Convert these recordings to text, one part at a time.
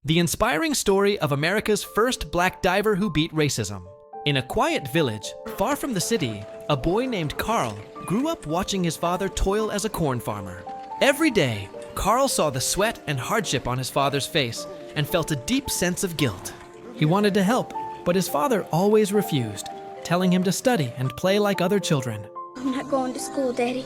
the inspiring story of America's first black diver who beat racism. In a quiet village, far from the city, a boy named Carl grew up watching his father toil as a corn farmer. Every day, Carl saw the sweat and hardship on his father's face and felt a deep sense of guilt. He wanted to help, but his father always refused, telling him to study and play like other children. I'm not going to school, Daddy.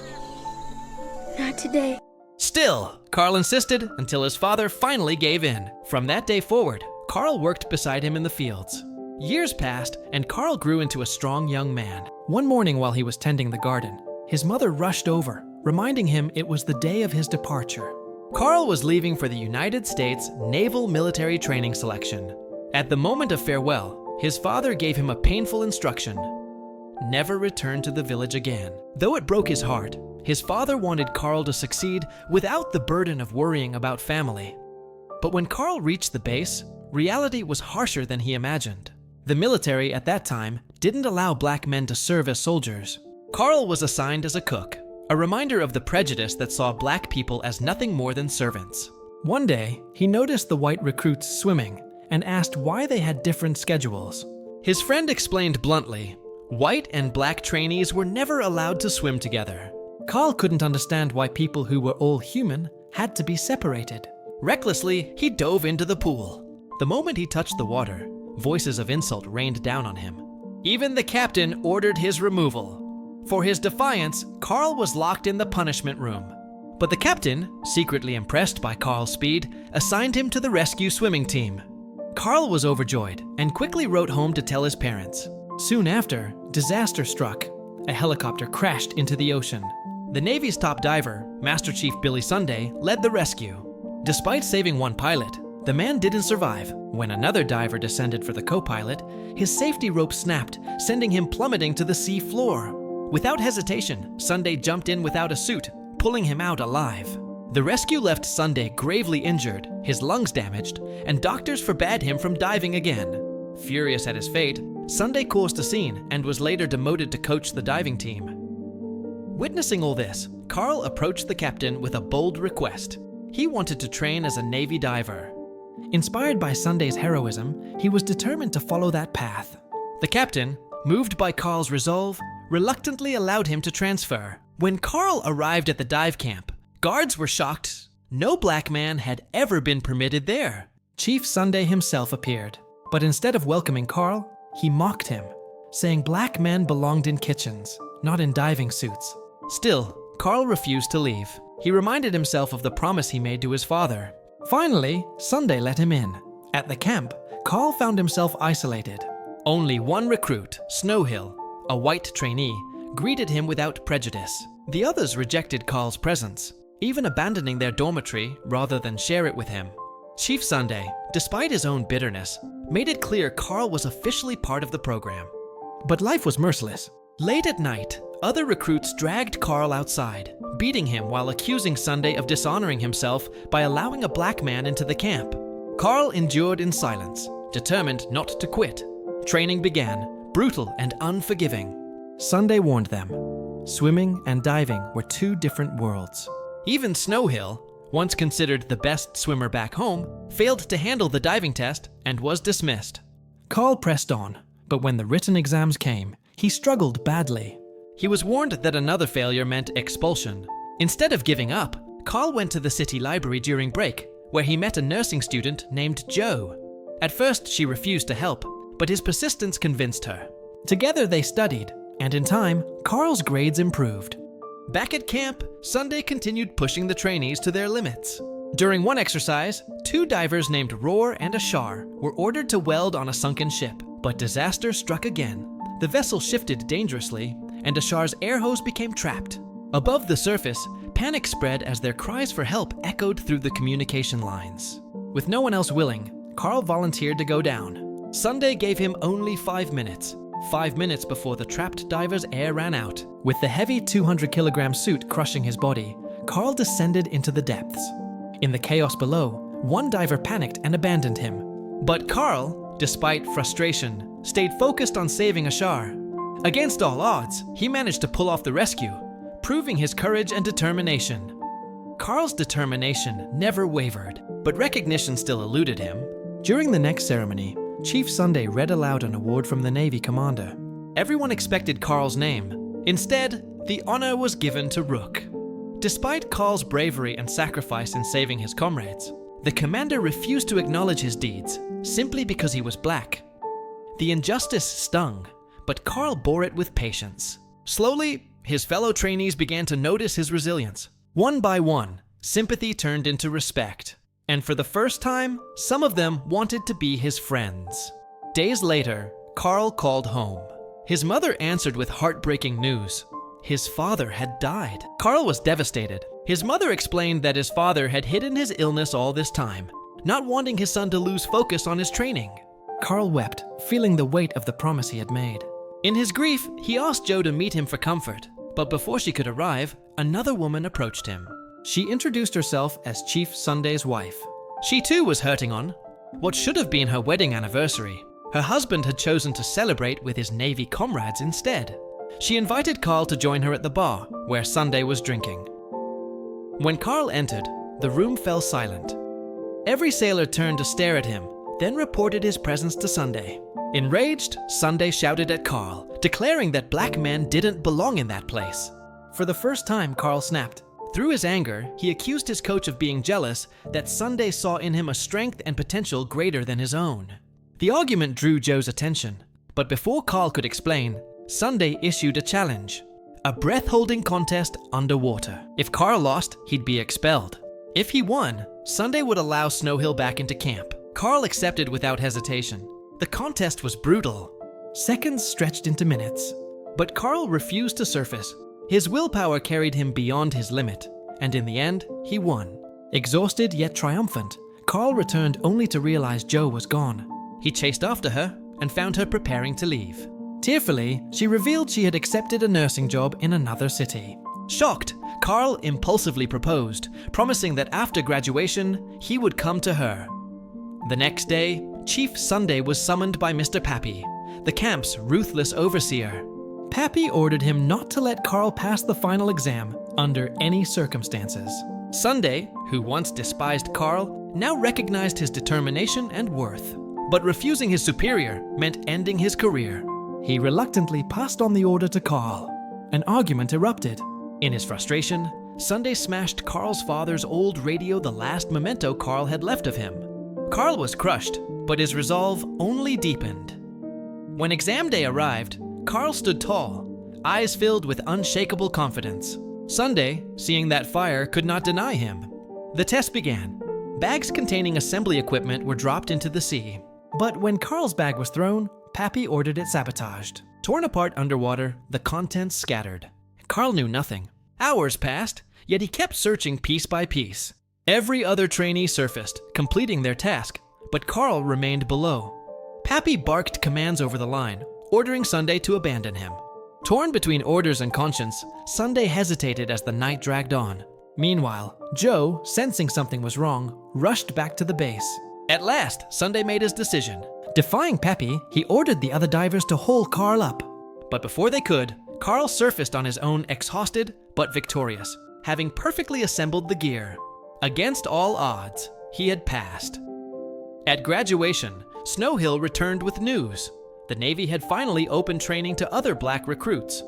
Not today. Still, Carl insisted until his father finally gave in. From that day forward, Carl worked beside him in the fields. Years passed, and Carl grew into a strong young man. One morning while he was tending the garden, his mother rushed over, reminding him it was the day of his departure. Carl was leaving for the United States Naval Military Training Selection. At the moment of farewell, his father gave him a painful instruction: never return to the village again. Though it broke his heart, his father wanted Carl to succeed without the burden of worrying about family. But when Carl reached the base, reality was harsher than he imagined. The military at that time didn't allow black men to serve as soldiers. Carl was assigned as a cook, a reminder of the prejudice that saw black people as nothing more than servants. One day, he noticed the white recruits swimming and asked why they had different schedules. His friend explained bluntly, white and black trainees were never allowed to swim together. Carl couldn't understand why people who were all human had to be separated. Recklessly, he dove into the pool. The moment he touched the water, voices of insult rained down on him. Even the captain ordered his removal. For his defiance, Carl was locked in the punishment room. But the captain, secretly impressed by Carl's speed, assigned him to the rescue swimming team. Carl was overjoyed and quickly wrote home to tell his parents. Soon after, disaster struck. A helicopter crashed into the ocean. The Navy's top diver, Master Chief Billy Sunday, led the rescue. Despite saving one pilot, the man didn't survive. When another diver descended for the co-pilot, his safety rope snapped, sending him plummeting to the sea floor. Without hesitation, Sunday jumped in without a suit, pulling him out alive. The rescue left Sunday gravely injured, his lungs damaged, and doctors forbade him from diving again. Furious at his fate, Sunday caused a scene and was later demoted to coach the diving team. Witnessing all this, Carl approached the captain with a bold request. He wanted to train as a Navy diver. Inspired by Sunday's heroism, he was determined to follow that path. The captain, moved by Carl's resolve, reluctantly allowed him to transfer. When Carl arrived at the dive camp, guards were shocked. No black man had ever been permitted there. Chief Sunday himself appeared, but instead of welcoming Carl, he mocked him, saying black men belonged in kitchens, not in diving suits. Still, Carl refused to leave. He reminded himself of the promise he made to his father. Finally, Sunday let him in. At the camp, Carl found himself isolated. Only one recruit, Snowhill, a white trainee, greeted him without prejudice. The others rejected Carl's presence, even abandoning their dormitory rather than share it with him. Chief Sunday, despite his own bitterness, made it clear Carl was officially part of the program. But life was merciless. Late at night, other recruits dragged Carl outside, beating him while accusing Sunday of dishonoring himself by allowing a black man into the camp. Carl endured in silence, determined not to quit. Training began, brutal and unforgiving. Sunday warned them. Swimming and diving were two different worlds. Even Snowhill, once considered the best swimmer back home, failed to handle the diving test and was dismissed. Carl pressed on, but when the written exams came, he struggled badly. He was warned that another failure meant expulsion. Instead of giving up, Carl went to the city library during break, where he met a nursing student named Jo. At first, she refused to help, but his persistence convinced her. Together they studied, and in time, Carl's grades improved. Back at camp, Sunday continued pushing the trainees to their limits. During one exercise, two divers named Roar and Ashar were ordered to weld on a sunken ship, but disaster struck again. The vessel shifted dangerously, and Ashar's air hose became trapped. Above the surface, panic spread as their cries for help echoed through the communication lines. With no one else willing, Carl volunteered to go down. Sunday gave him only 5 minutes. 5 minutes before the trapped diver's air ran out. With the heavy 200-kilogram suit crushing his body, Carl descended into the depths. In the chaos below, one diver panicked and abandoned him. But Carl, despite frustration, stayed focused on saving Ashar. Against all odds, he managed to pull off the rescue, proving his courage and determination. Carl's determination never wavered, but recognition still eluded him. During the next ceremony, Chief Sunday read aloud an award from the Navy commander. Everyone expected Carl's name. Instead, the honor was given to Rook. Despite Carl's bravery and sacrifice in saving his comrades, the commander refused to acknowledge his deeds simply because he was black. The injustice stung, but Carl bore it with patience. Slowly, his fellow trainees began to notice his resilience. One by one, sympathy turned into respect, and for the first time, some of them wanted to be his friends. Days later, Carl called home. His mother answered with heartbreaking news. His father had died. Carl was devastated. His mother explained that his father had hidden his illness all this time, not wanting his son to lose focus on his training. Carl wept, feeling the weight of the promise he had made. In his grief, he asked Jo to meet him for comfort, but before she could arrive, another woman approached him. She introduced herself as Chief Sunday's wife. She too was hurting on what should have been her wedding anniversary. Her husband had chosen to celebrate with his Navy comrades instead. She invited Carl to join her at the bar, where Sunday was drinking. When Carl entered, the room fell silent. Every sailor turned to stare at him, then reported his presence to Sunday. Enraged, Sunday shouted at Carl, declaring that black men didn't belong in that place. For the first time, Carl snapped. Through his anger, he accused his coach of being jealous that Sunday saw in him a strength and potential greater than his own. The argument drew Joe's attention, but before Carl could explain, Sunday issued a challenge. A breath-holding contest underwater. If Carl lost, he'd be expelled. If he won, Sunday would allow Snow Hill back into camp. Carl accepted without hesitation. The contest was brutal. Seconds stretched into minutes, but Carl refused to surface. His willpower carried him beyond his limit, and in the end, he won. Exhausted yet triumphant, Carl returned only to realize Jo was gone. He chased after her and found her preparing to leave. Tearfully, she revealed she had accepted a nursing job in another city. Shocked, Carl impulsively proposed, promising that after graduation, he would come to her. The next day, Chief Sunday was summoned by Mr. Pappy, the camp's ruthless overseer. Pappy ordered him not to let Carl pass the final exam under any circumstances. Sunday, who once despised Carl, now recognized his determination and worth. But refusing his superior meant ending his career. He reluctantly passed on the order to Carl. An argument erupted. In his frustration, Sunday smashed Carl's father's old radio, the last memento Carl had left of him. Carl was crushed, but his resolve only deepened. When exam day arrived, Carl stood tall, eyes filled with unshakable confidence. Sunday, seeing that fire, could not deny him. The test began. Bags containing assembly equipment were dropped into the sea. But when Carl's bag was thrown, Pappy ordered it sabotaged. Torn apart underwater, the contents scattered. Carl knew nothing. Hours passed, yet he kept searching piece by piece. Every other trainee surfaced, completing their task, but Carl remained below. Pappy barked commands over the line, ordering Sunday to abandon him. Torn between orders and conscience, Sunday hesitated as the night dragged on. Meanwhile, Jo, sensing something was wrong, rushed back to the base. At last, Sunday made his decision. Defying Pappy, he ordered the other divers to haul Carl up. But before they could, Carl surfaced on his own, exhausted but victorious, having perfectly assembled the gear. Against all odds, he had passed. At graduation, Snow Hill returned with news. The Navy had finally opened training to other black recruits.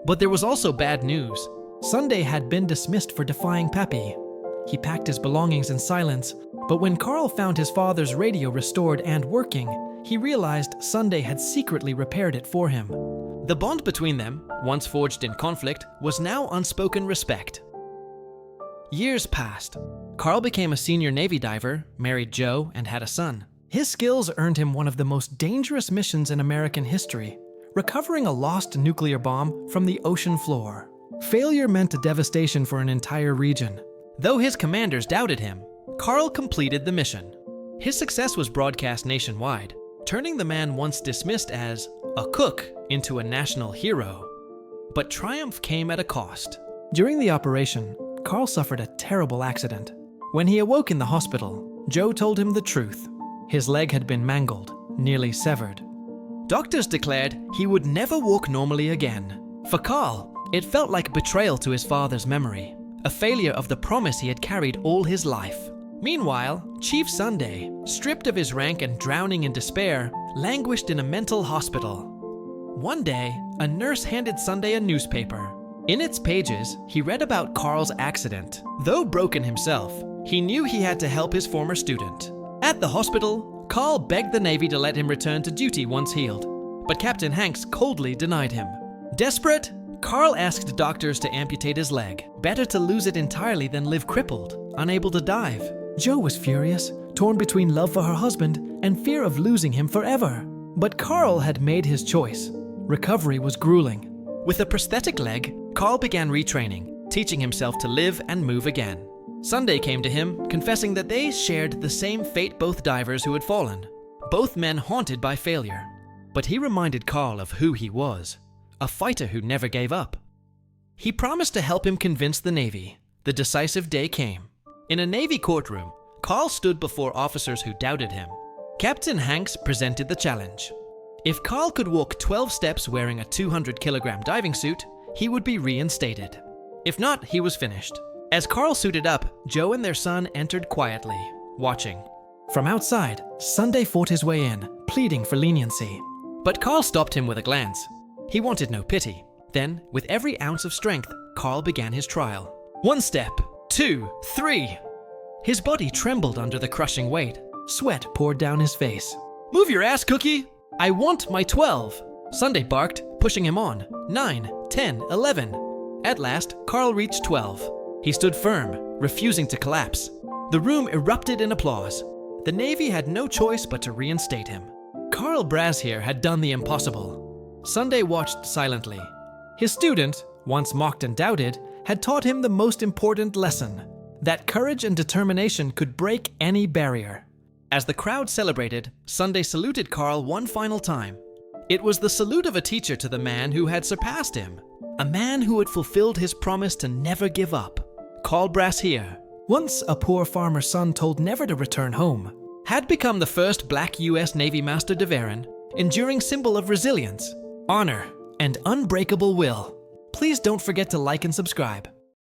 But there was also bad news. Sunday had been dismissed for defying Pappy. He packed his belongings in silence, but when Carl found his father's radio restored and working, he realized Sunday had secretly repaired it for him. The bond between them, once forged in conflict, was now unspoken respect. Years passed. Carl became a senior Navy diver, married Jo, and had a son. His skills earned him one of the most dangerous missions in American history, recovering a lost nuclear bomb from the ocean floor. Failure meant a devastation for an entire region. Though his commanders doubted him, Carl completed the mission. His success was broadcast nationwide, turning the man once dismissed as a cook into a national hero. But triumph came at a cost. During the operation, Carl suffered a terrible accident. When he awoke in the hospital, Jo told him the truth. His leg had been mangled, nearly severed. Doctors declared he would never walk normally again. For Carl, it felt like betrayal to his father's memory. a failure of the promise he had carried all his life. Meanwhile, Chief Sunday, stripped of his rank and drowning in despair, languished in a mental hospital. One day, a nurse handed Sunday a newspaper. In its pages, he read about Carl's accident. Though broken himself, he knew he had to help his former student. At the hospital, Carl begged the Navy to let him return to duty once healed, but Captain Hanks coldly denied him. Desperate, Carl asked doctors to amputate his leg. Better to lose it entirely than live crippled, unable to dive. Jo was furious, torn between love for her husband and fear of losing him forever. But Carl had made his choice. Recovery was grueling. With a prosthetic leg, Carl began retraining, teaching himself to live and move again. Sunday came to him, confessing that they shared the same fate both divers who had fallen. Both men haunted by failure. But he reminded Carl of who he was, a fighter who never gave up. He promised to help him convince the Navy. The decisive day came. In a Navy courtroom, Carl stood before officers who doubted him. Captain Hanks presented the challenge. If Carl could walk 12 steps wearing a 200-kilogram diving suit, he would be reinstated. If not, he was finished. As Carl suited up, Jo and their son entered quietly, watching. From outside, Sunday fought his way in, pleading for leniency. But Carl stopped him with a glance. He wanted no pity. Then, with every ounce of strength, Carl began his trial. 1 step, 2, 3. His body trembled under the crushing weight. Sweat poured down his face. Move your ass, Cookie! I want my 12. Sunday barked, pushing him on. 9, 10, 11. At last, Carl reached 12. He stood firm, refusing to collapse. The room erupted in applause. The Navy had no choice but to reinstate him. Carl Brashear had done the impossible. Sunday watched silently. His student, once mocked and doubted, had taught him the most important lesson, that courage and determination could break any barrier. As the crowd celebrated, Sunday saluted Carl one final time. It was the salute of a teacher to the man who had surpassed him, a man who had fulfilled his promise to never give up. Carl Brashear, once a poor farmer's son told never to return home, had become the first black U.S. Navy Master de Varon, enduring symbol of resilience, honor, and unbreakable will. Please don't forget to like and subscribe.